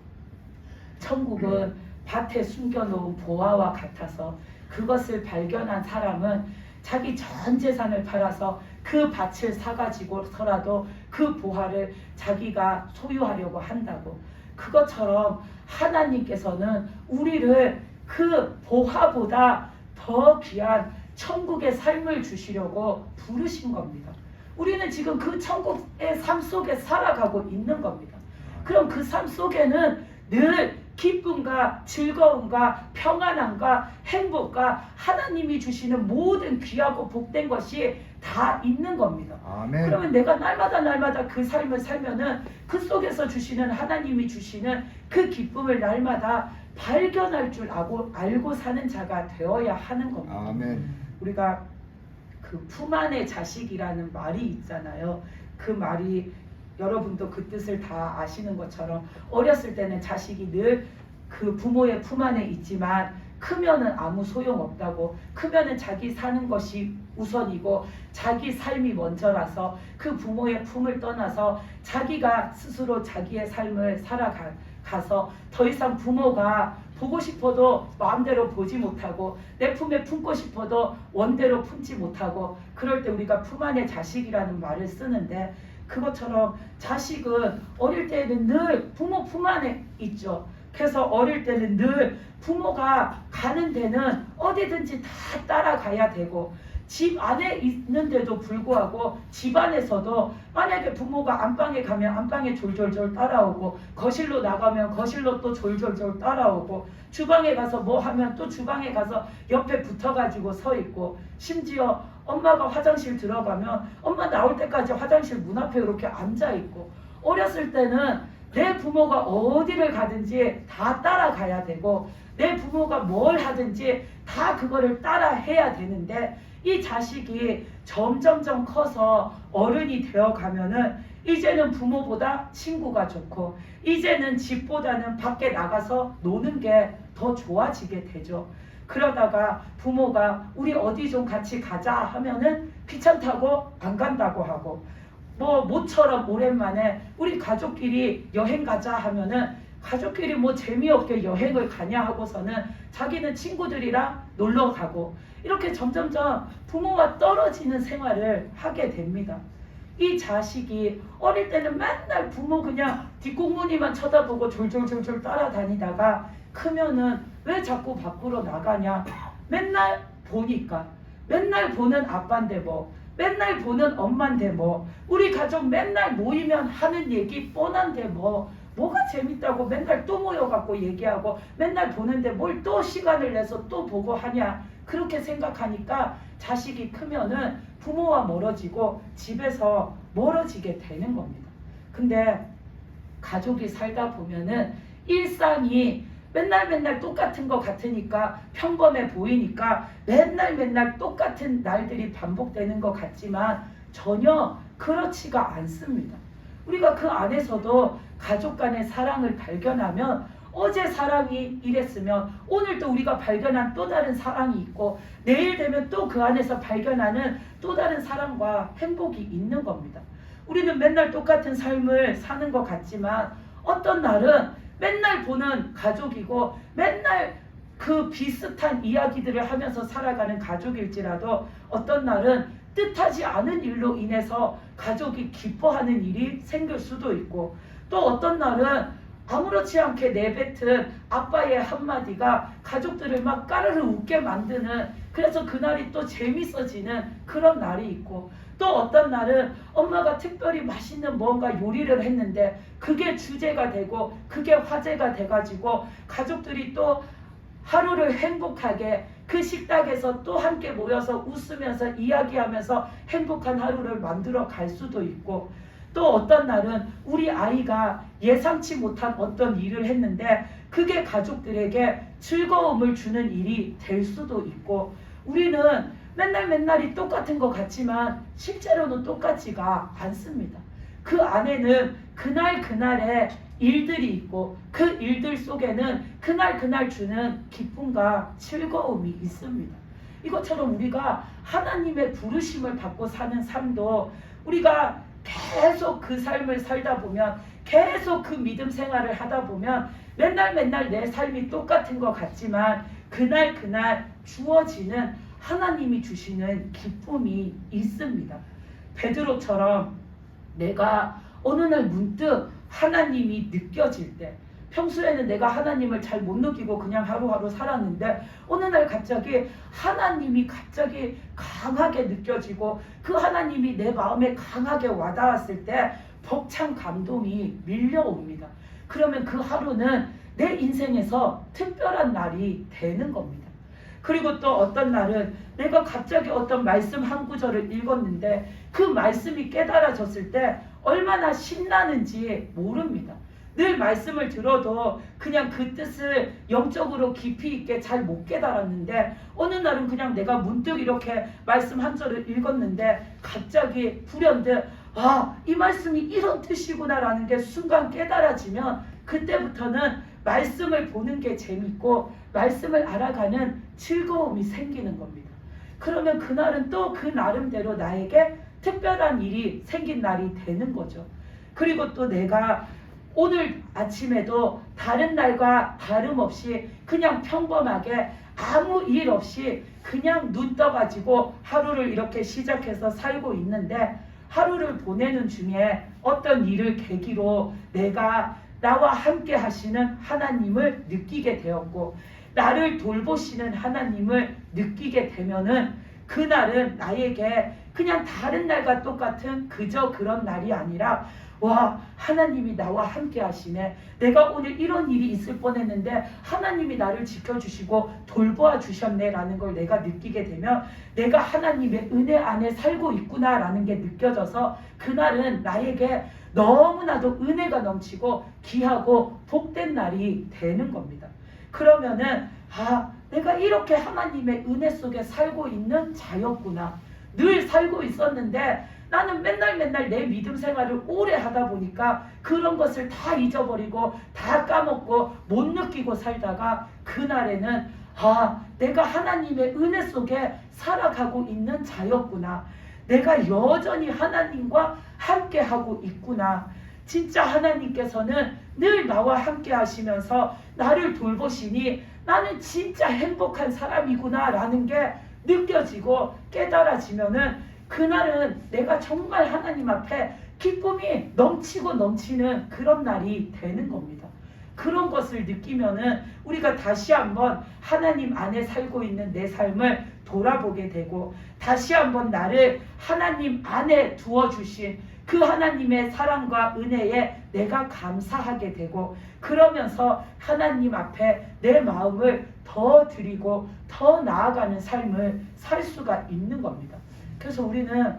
A: 천국은 밭에 숨겨놓은 보화와 같아서 그것을 발견한 사람은 자기 전 재산을 팔아서 그 밭을 사가지고서라도 그 보화를 자기가 소유하려고 한다고. 그것처럼 하나님께서는 우리를 그 보화보다 더 귀한 천국의 삶을 주시려고 부르신 겁니다. 우리는 지금 그 천국의 삶 속에 살아가고 있는 겁니다. 그럼 그 삶 속에는 늘 기쁨과 즐거움과 평안함과 행복과 하나님이 주시는 모든 귀하고 복된 것이 다 있는 겁니다.
B: 아멘.
A: 그러면 내가 날마다 그 삶을 살면은 그 속에서 주시는 하나님이 주시는 그 기쁨을 날마다 발견할 줄 알고 사는 자가 되어야 하는 겁니다.
B: 아멘.
A: 우리가 그 품 안의 자식이라는 말이 있잖아요. 그 말이 여러분도 그 뜻을 다 아시는 것처럼 어렸을 때는 자식이 늘 그 부모의 품 안에 있지만 크면은 아무 소용없다고, 크면은 자기 사는 것이 우선이고 자기 삶이 먼저라서 그 부모의 품을 떠나서 자기가 스스로 자기의 삶을 살아가서 더 이상 부모가 보고 싶어도 마음대로 보지 못하고 내 품에 품고 싶어도 원대로 품지 못하고, 그럴 때 우리가 품 안의 자식이라는 말을 쓰는데, 그것처럼 자식은 어릴 때는 늘 부모 품 안에 있죠. 그래서 어릴 때는 늘 부모가 가는 데는 어디든지 다 따라가야 되고, 집 안에 있는데도 불구하고 집 안에서도 만약에 부모가 안방에 가면 안방에 졸졸졸 따라오고, 거실로 나가면 거실로 또 졸졸졸 따라오고, 주방에 가서 뭐 하면 또 주방에 가서 옆에 붙어가지고 서 있고, 심지어 엄마가 화장실 들어가면 엄마 나올 때까지 화장실 문 앞에 이렇게 앉아 있고, 어렸을 때는 내 부모가 어디를 가든지 다 따라가야 되고 내 부모가 뭘 하든지 다 그거를 따라 해야 되는데, 이 자식이 점점점 커서 어른이 되어 가면은 이제는 부모보다 친구가 좋고 이제는 집보다는 밖에 나가서 노는 게 더 좋아지게 되죠. 그러다가 부모가 우리 어디 좀 같이 가자 하면은 귀찮다고 안 간다고 하고, 뭐 모처럼 오랜만에 우리 가족끼리 여행 가자 하면은 가족끼리 뭐 재미없게 여행을 가냐 하고서는 자기는 친구들이랑 놀러 가고, 이렇게 점점점 부모와 떨어지는 생활을 하게 됩니다. 이 자식이 어릴 때는 맨날 부모 그냥 뒷공무니만 쳐다보고 졸졸졸졸 따라다니다가 크면은 왜 자꾸 밖으로 나가냐, 맨날 보니까, 맨날 보는 아빠인데 뭐, 맨날 보는 엄마인데 뭐, 우리 가족 맨날 모이면 하는 얘기 뻔한데 뭐가 재밌다고 맨날 또 모여갖고 얘기하고 맨날 보는데 뭘 또 시간을 내서 또 보고 하냐, 그렇게 생각하니까 자식이 크면은 부모와 멀어지고 집에서 멀어지게 되는 겁니다. 근데 가족이 살다 보면은 일상이 맨날 똑같은 것 같으니까, 평범해 보이니까 맨날 똑같은 날들이 반복되는 것 같지만 전혀 그렇지가 않습니다. 우리가 그 안에서도 가족 간의 사랑을 발견하면 어제 사랑이 이랬으면 오늘 또 우리가 발견한 또 다른 사랑이 있고, 내일 되면 또 그 안에서 발견하는 또 다른 사랑과 행복이 있는 겁니다. 우리는 맨날 똑같은 삶을 사는 것 같지만 어떤 날은 맨날 보는 가족이고 맨날 그 비슷한 이야기들을 하면서 살아가는 가족일지라도 어떤 날은 뜻하지 않은 일로 인해서 가족이 기뻐하는 일이 생길 수도 있고, 또 어떤 날은 아무렇지 않게 내뱉은 아빠의 한마디가 가족들을 막 까르르 웃게 만드는, 그래서 그날이 또 재밌어지는 그런 날이 있고, 또 어떤 날은 엄마가 특별히 맛있는 뭔가 요리를 했는데 그게 주제가 되고 그게 화제가 돼가지고 가족들이 또 하루를 행복하게 그 식탁에서 또 함께 모여서 웃으면서 이야기하면서 행복한 하루를 만들어 갈 수도 있고, 또 어떤 날은 우리 아이가 예상치 못한 어떤 일을 했는데 그게 가족들에게 즐거움을 주는 일이 될 수도 있고, 우리는 맨날이 똑같은 것 같지만 실제로는 똑같지가 않습니다. 그 안에는 그날의 일들이 있고 그 일들 속에는 그날 주는 기쁨과 즐거움이 있습니다. 이것처럼 우리가 하나님의 부르심을 받고 사는 삶도 우리가 계속 그 삶을 살다 보면, 계속 그 믿음 생활을 하다 보면 맨날 내 삶이 똑같은 것 같지만 그날 주어지는 하나님이 주시는 기쁨이 있습니다. 베드로처럼 내가 어느 날 문득 하나님이 느껴질 때, 평소에는 내가 하나님을 잘 못 느끼고 그냥 하루하루 살았는데 어느 날 갑자기 하나님이 갑자기 강하게 느껴지고 그 하나님이 내 마음에 강하게 와닿았을 때 벅찬 감동이 밀려옵니다. 그러면 그 하루는 내 인생에서 특별한 날이 되는 겁니다. 그리고 또 어떤 날은 내가 갑자기 어떤 말씀 한 구절을 읽었는데 그 말씀이 깨달아졌을 때 얼마나 신나는지 모릅니다. 늘 말씀을 들어도 그냥 그 뜻을 영적으로 깊이 있게 잘 못 깨달았는데 어느 날은 그냥 내가 문득 이렇게 말씀 한 절을 읽었는데 갑자기 불현듯 이 말씀이 이런 뜻이구나 라는 게 순간 깨달아지면 그때부터는 말씀을 보는 게 재밌고 말씀을 알아가는 즐거움이 생기는 겁니다. 그러면 그날은 또 그 나름대로 나에게 특별한 일이 생긴 날이 되는 거죠. 그리고 또 내가 오늘 아침에도 다른 날과 다름없이 그냥 평범하게 아무 일 없이 그냥 눈 떠가지고 하루를 이렇게 시작해서 살고 있는데 하루를 보내는 중에 어떤 일을 계기로 내가 나와 함께 하시는 하나님을 느끼게 되었고 나를 돌보시는 하나님을 느끼게 되면은 그날은 나에게 그냥 다른 날과 똑같은 그저 그런 날이 아니라 와, 하나님이 나와 함께 하시네. 내가 오늘 이런 일이 있을 뻔했는데 하나님이 나를 지켜주시고 돌보아 주셨네 라는 걸 내가 느끼게 되면 내가 하나님의 은혜 안에 살고 있구나 라는 게 느껴져서 그날은 나에게 너무나도 은혜가 넘치고 귀하고 복된 날이 되는 겁니다. 그러면은 내가 이렇게 하나님의 은혜 속에 살고 있는 자였구나. 늘 살고 있었는데 나는 맨날 내 믿음 생활을 오래 하다 보니까 그런 것을 다 잊어버리고 다 까먹고 못 느끼고 살다가 그날에는 내가 하나님의 은혜 속에 살아가고 있는 자였구나. 내가 여전히 하나님과 함께 하고 있구나. 진짜 하나님께서는 늘 나와 함께 하시면서 나를 돌보시니 나는 진짜 행복한 사람이구나 라는 게 느껴지고 깨달아지면은 그날은 내가 정말 하나님 앞에 기쁨이 넘치고 넘치는 그런 날이 되는 겁니다. 그런 것을 느끼면은 우리가 다시 한번 하나님 안에 살고 있는 내 삶을 돌아보게 되고 다시 한번 나를 하나님 안에 두어주신 그 하나님의 사랑과 은혜에 내가 감사하게 되고 그러면서 하나님 앞에 내 마음을 더 드리고 더 나아가는 삶을 살 수가 있는 겁니다. 그래서 우리는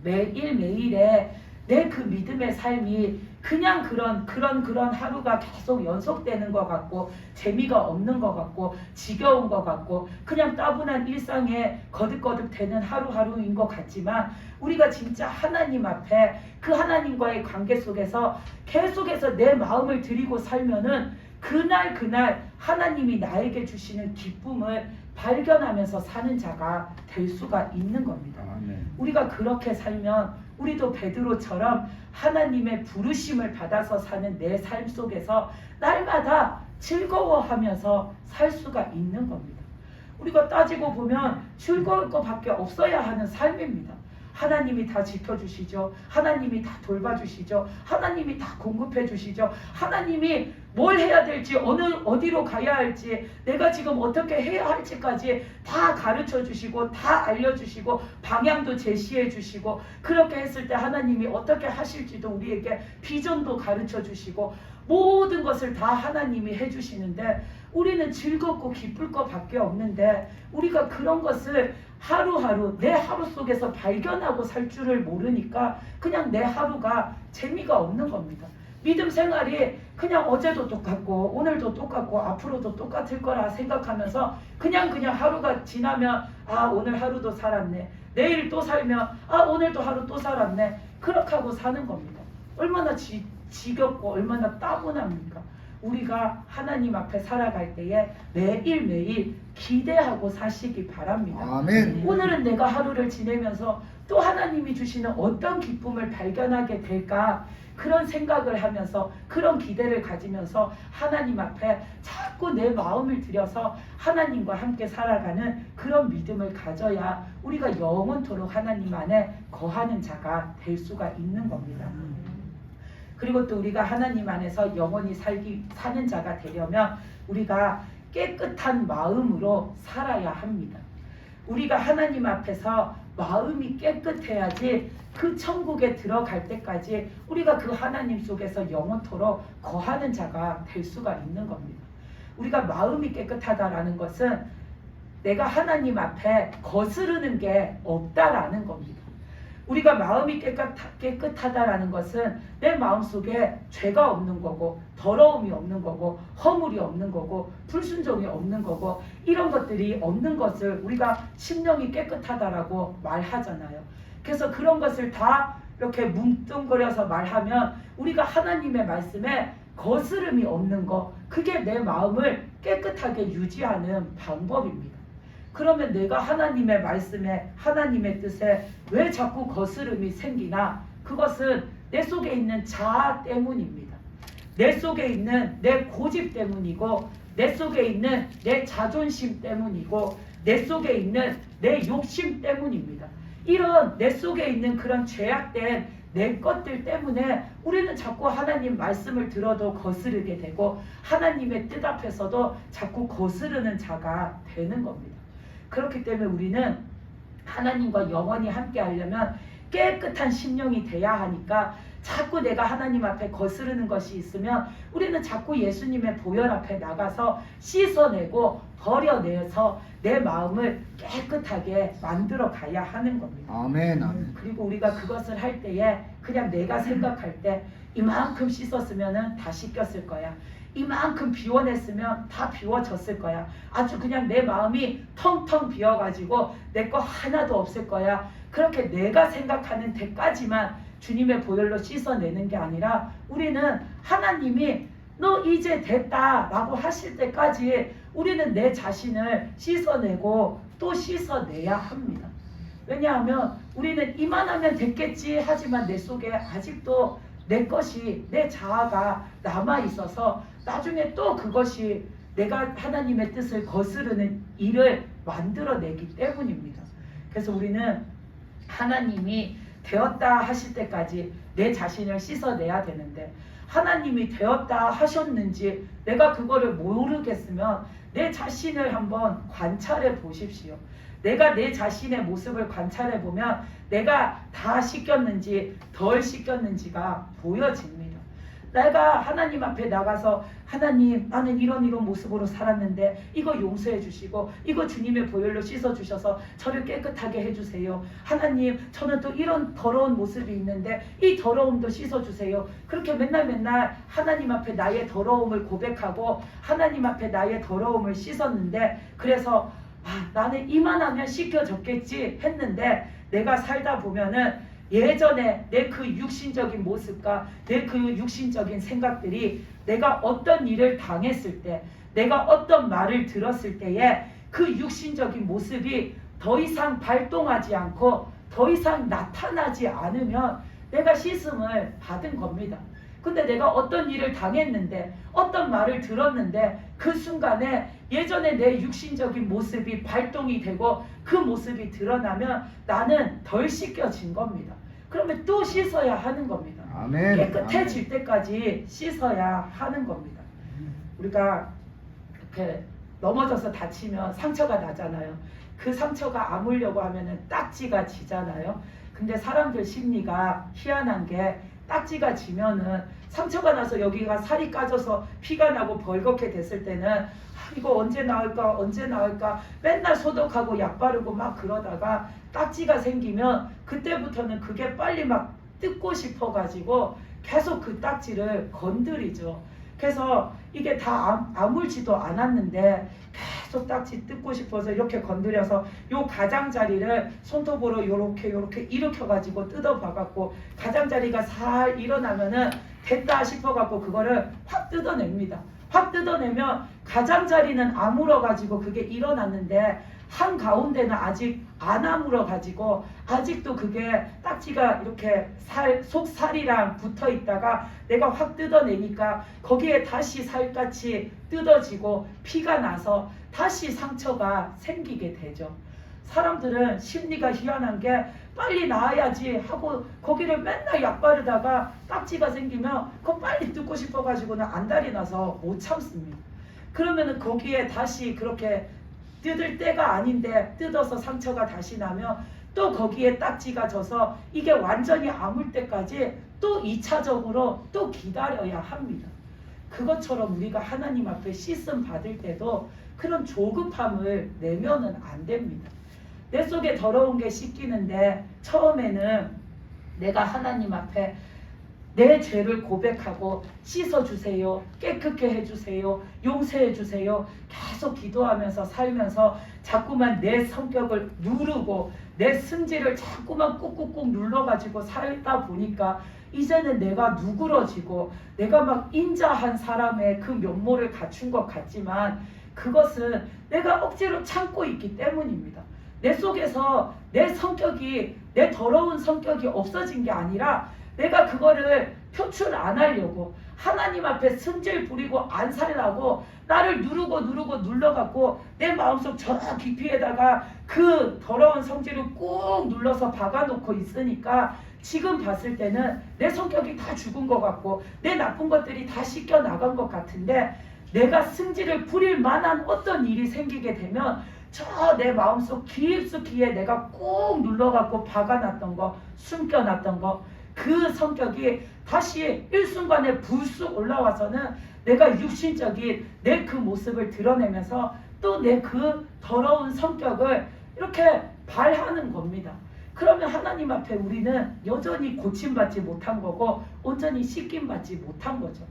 A: 매일매일에 내 그 믿음의 삶이 그냥 그런 하루가 계속 연속되는 것 같고 재미가 없는 것 같고 지겨운 것 같고 그냥 따분한 일상에 거듭거듭되는 하루하루인 것 같지만 우리가 진짜 하나님 앞에 그 하나님과의 관계 속에서 계속해서 내 마음을 드리고 살면은 그날 하나님이 나에게 주시는 기쁨을 발견하면서 사는 자가 될 수가 있는 겁니다.
B: 아멘.
A: 우리가 그렇게 살면 우리도 베드로처럼 하나님의 부르심을 받아서 사는 내 삶 속에서 날마다 즐거워하면서 살 수가 있는 겁니다. 우리가 따지고 보면 즐거울 것밖에 없어야 하는 삶입니다. 하나님이 다 지켜주시죠. 하나님이 다 돌봐주시죠. 하나님이 다 공급해주시죠. 하나님이 뭘 해야 될지 어디로 가야 할지 내가 지금 어떻게 해야 할지까지 다 가르쳐주시고 다 알려주시고 방향도 제시해주시고 그렇게 했을 때 하나님이 어떻게 하실지도 우리에게 비전도 가르쳐주시고 모든 것을 다 하나님이 해주시는데 우리는 즐겁고 기쁠 것밖에 없는데 우리가 그런 것을 하루하루 내 하루 속에서 발견하고 살 줄을 모르니까 그냥 내 하루가 재미가 없는 겁니다. 믿음 생활이 그냥 어제도 똑같고 오늘도 똑같고 앞으로도 똑같을 거라 생각하면서 그냥 하루가 지나면 오늘 하루도 살았네. 내일 또 살면 오늘도 하루 또 살았네. 그렇게 하고 사는 겁니다. 얼마나 지겹고 얼마나 따분합니까? 우리가 하나님 앞에 살아갈 때에 매일매일 기대하고 사시기 바랍니다.
B: 아멘.
A: 오늘은 내가 하루를 지내면서 또 하나님이 주시는 어떤 기쁨을 발견하게 될까 그런 생각을 하면서 그런 기대를 가지면서 하나님 앞에 자꾸 내 마음을 들여서 하나님과 함께 살아가는 그런 믿음을 가져야 우리가 영원토록 하나님 안에 거하는 자가 될 수가 있는 겁니다. 그리고 또 우리가 하나님 안에서 영원히 사는 자가 되려면 우리가 깨끗한 마음으로 살아야 합니다. 우리가 하나님 앞에서 마음이 깨끗해야지 그 천국에 들어갈 때까지 우리가 그 하나님 속에서 영원토록 거하는 자가 될 수가 있는 겁니다. 우리가 마음이 깨끗하다라는 것은 내가 하나님 앞에 거스르는 게 없다라는 겁니다. 우리가 마음이 깨끗하다라는 것은 내 마음속에 죄가 없는 거고 더러움이 없는 거고 허물이 없는 거고 불순종이 없는 거고 이런 것들이 없는 것을 우리가 심령이 깨끗하다라고 말하잖아요. 그래서 그런 것을 다 이렇게 뭉뚱그려서 말하면 우리가 하나님의 말씀에 거스름이 없는 거, 그게 내 마음을 깨끗하게 유지하는 방법입니다. 그러면 내가 하나님의 말씀에 하나님의 뜻에 왜 자꾸 거스름이 생기나? 그것은 내 속에 있는 자아 때문입니다. 내 속에 있는 내 고집 때문이고 내 속에 있는 내 자존심 때문이고 내 속에 있는 내 욕심 때문입니다. 이런 내 속에 있는 그런 죄악된 내 것들 때문에 우리는 자꾸 하나님 말씀을 들어도 거스르게 되고 하나님의 뜻 앞에서도 자꾸 거스르는 자가 되는 겁니다. 그렇기 때문에 우리는 하나님과 영원히 함께 하려면 깨끗한 심령이 돼야 하니까 자꾸 내가 하나님 앞에 거스르는 것이 있으면 우리는 자꾸 예수님의 보혈 앞에 나가서 씻어내고 버려내서 내 마음을 깨끗하게 만들어 가야 하는 겁니다.
B: 아멘, 아멘.
A: 그리고 우리가 그것을 할 때에 그냥 내가 생각할 때 이만큼 씻었으면 다 씻겼을 거야. 이만큼 비워냈으면 다 비워졌을 거야. 아주 그냥 내 마음이 텅텅 비어가지고 내 거 하나도 없을 거야. 그렇게 내가 생각하는 데까지만 주님의 보혈로 씻어내는 게 아니라 우리는 하나님이 너 이제 됐다 라고 하실 때까지 우리는 내 자신을 씻어내고 또 씻어내야 합니다. 왜냐하면 우리는 이만하면 됐겠지 하지만 내 속에 아직도 내 것이, 내 자아가 남아있어서 나중에 또 그것이 내가 하나님의 뜻을 거스르는 일을 만들어내기 때문입니다. 그래서 우리는 하나님이 되었다 하실 때까지 내 자신을 씻어내야 되는데 하나님이 되었다 하셨는지 내가 그거를 모르겠으면 내 자신을 한번 관찰해 보십시오. 내가 내 자신의 모습을 관찰해 보면 내가 다 씻겼는지 덜 씻겼는지가 보여집니다. 내가 하나님 앞에 나가서 하나님 나는 이런 모습으로 살았는데 이거 용서해 주시고 이거 주님의 보혈로 씻어 주셔서 저를 깨끗하게 해주세요. 하나님 저는 또 이런 더러운 모습이 있는데 이 더러움도 씻어 주세요. 그렇게 맨날 하나님 앞에 나의 더러움을 고백하고 하나님 앞에 나의 더러움을 씻었는데 그래서 나는 이만하면 씻겨졌겠지 했는데 내가 살다 보면은 예전에 내 그 육신적인 모습과 내 그 육신적인 생각들이 내가 어떤 일을 당했을 때 내가 어떤 말을 들었을 때에 그 육신적인 모습이 더 이상 발동하지 않고 더 이상 나타나지 않으면 내가 씻음을 받은 겁니다. 근데 내가 어떤 일을 당했는데 어떤 말을 들었는데 그 순간에 예전에 내 육신적인 모습이 발동이 되고 그 모습이 드러나면 나는 덜 씻겨진 겁니다. 그러면 또 씻어야 하는 겁니다.
B: 아멘.
A: 깨끗해질 때까지 씻어야 하는 겁니다. 우리가 이렇게 넘어져서 다치면 상처가 나잖아요. 그 상처가 아물려고 하면은 딱지가 지잖아요. 근데 사람들 심리가 희한한 게 딱지가 지면은 상처가 나서 여기가 살이 까져서 피가 나고 벌겋게 됐을 때는 이거 언제 나을까 맨날 소독하고 약 바르고 막 그러다가 딱지가 생기면 그때부터는 그게 빨리 막 뜯고 싶어 가지고 계속 그 딱지를 건드리죠. 그래서 이게 다 아물지도 않았는데 계속 딱지 뜯고 싶어서 이렇게 건드려서 요 가장자리를 손톱으로 요렇게 일으켜 가지고 뜯어봐 갖고 가장자리가 살 일어나면은 됐다 싶어 갖고 그거를 확 뜯어냅니다. 확 뜯어내면 가장자리는 아물어 가지고 그게 일어났는데 한가운데는 아직 안 아물어 가지고 아직도 그게 딱지가 이렇게 속살이랑 붙어 있다가 내가 확 뜯어내니까 거기에 다시 살같이 뜯어지고 피가 나서 다시 상처가 생기게 되죠. 사람들은 심리가 희한한 게 빨리 나아야지 하고 거기를 맨날 약 바르다가 딱지가 생기면 그거 빨리 뜯고 싶어 가지고는 안달이 나서 못 참습니다. 그러면은 거기에 다시 그렇게 뜯을 때가 아닌데 뜯어서 상처가 다시 나면 또 거기에 딱지가 져서 이게 완전히 아물 때까지 또 2차적으로 또 기다려야 합니다. 그것처럼 우리가 하나님 앞에 씻음 받을 때도 그런 조급함을 내면은 안 됩니다. 내 속에 더러운 게 씻기는데 처음에는 내가 하나님 앞에 내 죄를 고백하고 씻어주세요, 깨끗게 해주세요, 용서해주세요 계속 기도하면서 살면서 자꾸만 내 성격을 누르고 내 승질을 자꾸만 꾹꾹꾹 눌러가지고 살다 보니까 이제는 내가 누그러지고 내가 막 인자한 사람의 그 면모를 갖춘 것 같지만 그것은 내가 억지로 참고 있기 때문입니다. 내 속에서 내 성격이, 내 더러운 성격이 없어진 게 아니라 내가 그거를 표출 안 하려고 하나님 앞에 승질 부리고 안 살라고 나를 누르고 눌러갖고 내 마음속 저 깊이에다가 그 더러운 성질을 꾹 눌러서 박아놓고 있으니까 지금 봤을 때는 내 성격이 다 죽은 것 같고 내 나쁜 것들이 다 씻겨 나간 것 같은데 내가 승질을 부릴 만한 어떤 일이 생기게 되면 저 내 마음속 깊숙이에 내가 꾹 눌러갖고 박아놨던 거, 숨겨놨던 거, 그 성격이 다시 일순간에 불쑥 올라와서는 내가 육신적인 내 그 모습을 드러내면서 또 내 그 더러운 성격을 이렇게 발하는 겁니다. 그러면 하나님 앞에 우리는 여전히 고침받지 못한 거고 온전히 씻김받지 못한 거죠.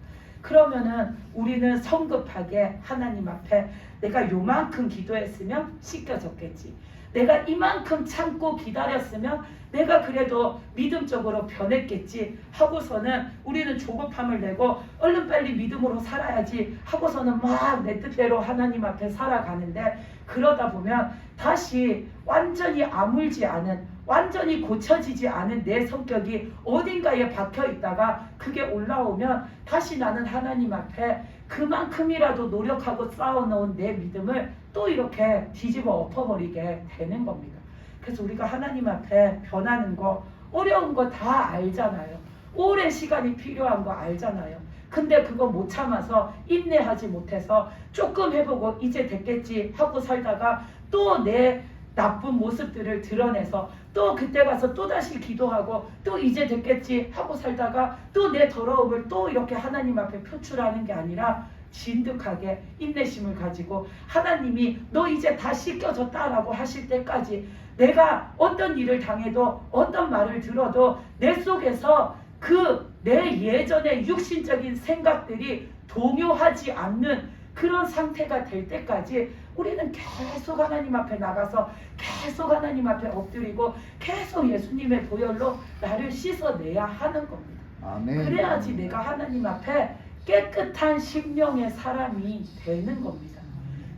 A: 그러면은 우리는 성급하게 하나님 앞에 내가 요만큼 기도했으면 씻겨졌겠지, 내가 이만큼 참고 기다렸으면 내가 그래도 믿음적으로 변했겠지 하고서는 우리는 조급함을 내고 얼른 빨리 믿음으로 살아야지 하고서는 막 내 뜻대로 하나님 앞에 살아가는데, 그러다 보면 다시 완전히 아물지 않은, 완전히 고쳐지지 않은 내 성격이 어딘가에 박혀 있다가 그게 올라오면 다시 나는 하나님 앞에 그만큼이라도 노력하고 쌓아놓은 내 믿음을 또 이렇게 뒤집어 엎어버리게 되는 겁니다. 그래서 우리가 하나님 앞에 변하는 거, 어려운 거 다 알잖아요. 오랜 시간이 필요한 거 알잖아요. 근데 그거 못 참아서 인내하지 못해서 조금 해보고 이제 됐겠지 하고 살다가 또 내 나쁜 모습들을 드러내서 또 그때 가서 또다시 기도하고 또 이제 됐겠지 하고 살다가 또 내 더러움을 또 이렇게 하나님 앞에 표출하는 게 아니라 진득하게 인내심을 가지고 하나님이 너 이제 다 씻겨졌다라고 하실 때까지 내가 어떤 일을 당해도 어떤 말을 들어도 내 속에서 그 내 예전의 육신적인 생각들이 동요하지 않는 그런 상태가 될 때까지 우리는 계속 하나님 앞에 나가서 계속 하나님 앞에 엎드리고 계속 예수님의 보혈로 나를 씻어내야 하는 겁니다.
B: 아멘.
A: 그래야지 내가 하나님 앞에 깨끗한 심령의 사람이 되는 겁니다.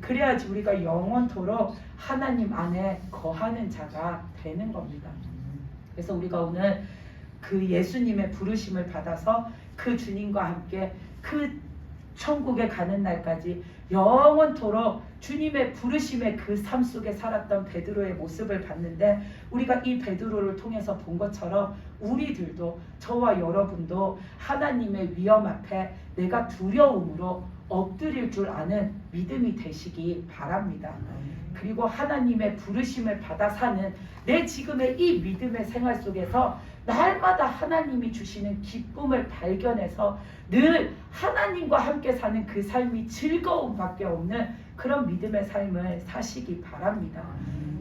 A: 그래야지 우리가 영원토록 하나님 안에 거하는 자가 되는 겁니다. 그래서 우리가 오늘 그 예수님의 부르심을 받아서 그 주님과 함께 그 천국에 가는 날까지 영원토록 주님의 부르심의 그 삶 속에 살았던 베드로의 모습을 봤는데, 우리가 이 베드로를 통해서 본 것처럼 우리들도, 저와 여러분도 하나님의 위엄 앞에 내가 두려움으로 엎드릴 줄 아는 믿음이 되시기 바랍니다. 그리고 하나님의 부르심을 받아 사는 내 지금의 이 믿음의 생활 속에서 날마다 하나님이 주시는 기쁨을 발견해서 늘 하나님과 함께 사는 그 삶이 즐거움밖에 없는 그런 믿음의 삶을 사시기 바랍니다.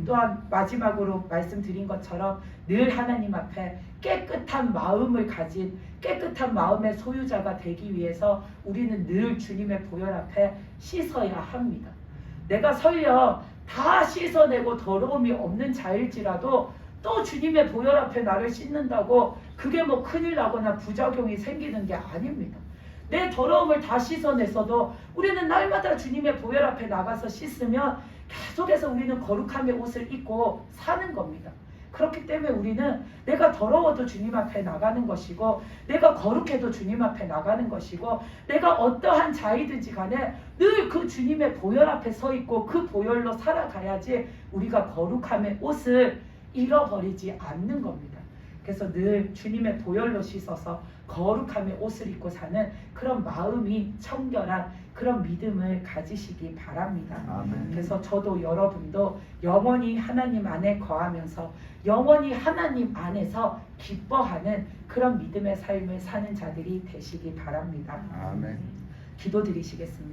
A: 또한 마지막으로 말씀드린 것처럼 늘 하나님 앞에 깨끗한 마음을 가진 깨끗한 마음의 소유자가 되기 위해서 우리는 늘 주님의 보혈 앞에 씻어야 합니다. 내가 설령 다 씻어내고 더러움이 없는 자일지라도 또 주님의 보혈 앞에 나를 씻는다고 그게 뭐 큰일 나거나 부작용이 생기는 게 아닙니다. 내 더러움을 다 씻어냈어도 우리는 날마다 주님의 보혈 앞에 나가서 씻으면 계속해서 우리는 거룩함의 옷을 입고 사는 겁니다. 그렇기 때문에 우리는 내가 더러워도 주님 앞에 나가는 것이고, 내가 거룩해도 주님 앞에 나가는 것이고, 내가 어떠한 자이든지 간에 늘 그 주님의 보혈 앞에 서 있고 그 보혈로 살아가야지 우리가 거룩함의 옷을 잃어버리지 않는 겁니다. 그래서 늘 주님의 보혈로 씻어서 거룩함의 옷을 입고 사는 그런 마음이 청결한 그런 믿음을 가지시기 바랍니다.
B: 아멘.
A: 그래서 저도 여러분도 영원히 하나님 안에 거하면서 영원히 하나님 안에서 기뻐하는 그런 믿음의 삶을 사는 자들이 되시기 바랍니다.
B: 아멘.
A: 기도드리시겠습니다.